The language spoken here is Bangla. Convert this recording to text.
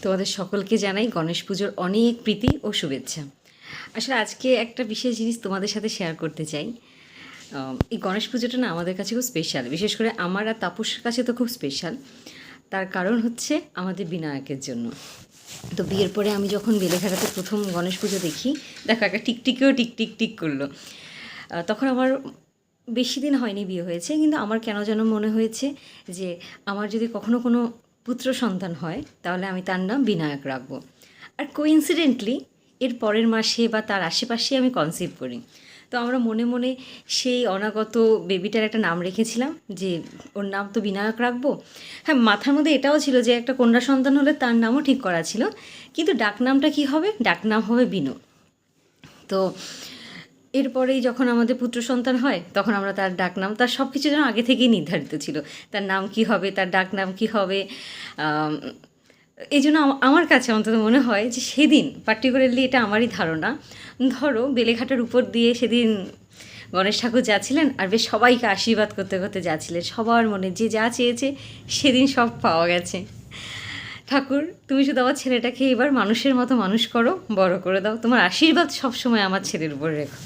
তোমাদের সকলকে জানাই গণেশ পুজোর অনেক প্রীতি ও শুভেচ্ছা। আসলে আজকে একটা বিশেষ জিনিস তোমাদের সাথে শেয়ার করতে চাই। এই গণেশ পুজোটা না আমাদের কাছে খুব স্পেশাল, বিশেষ করে আমার আর তাপসের কাছে তো খুব স্পেশাল। তার কারণ হচ্ছে আমাদের বিনায়কের জন্য। তো বিয়ের পরে আমি যখন বেলেঘাটাতে প্রথম গণেশ পুজো দেখি, দেখো একটা টিকটিকেও টিক করলো। তখন আমার বেশি দিন হয়নি বিয়ে হয়েছে, কিন্তু আমার কেন যেন মনে হয়েছে যে আমার যদি কখনো কোনো পুত্র সন্তান হয় তাহলে আমি তার নাম বিনায়ক রাখবো। আর কোইন্সিডেন্টলি এর পরের মাসে বা তার আশেপাশে আমি কনসিভ করি। তো আমরা মনে মনে সেই অনাগত বেবিটার একটা নাম রেখেছিলাম যে ওর নাম তো বিনায়ক রাখবো। হ্যাঁ, মাথার মধ্যে এটাও ছিল যে একটা কন্যা সন্তান হলে তার নামও ঠিক করা ছিল, কিন্তু ডাকনামটা কী হবে? ডাকনাম হবে বিনু। তো এরপরেই যখন আমাদের পুত্র সন্তান হয় তখন আমরা তার ডাকনাম, তার সব কিছু যেন আগে থেকেই নির্ধারিত ছিল, তার নাম কী হবে, তার ডাকনাম কী হবে। এই জন্য আমার কাছে অন্তত মনে হয় যে সেদিন পার্টিকুলারলি, এটা আমারই ধারণা, ধরো বেলেঘাটার উপর দিয়ে সেদিন গণেশ ঠাকুর যাচ্ছিলেন আর বেশ সবাইকে আশীর্বাদ করতে করতে যাচ্ছিলেন, সবার মনে যে যা চেয়েছে সেদিন সব পাওয়া গেছে। ঠাকুর, তুমি শুধু আমার ছেলেটাকে এবার মানুষের মতো মানুষ করো, বড় করে দাও, তোমার আশীর্বাদ সবসময় আমার ছেলের উপর রেখো।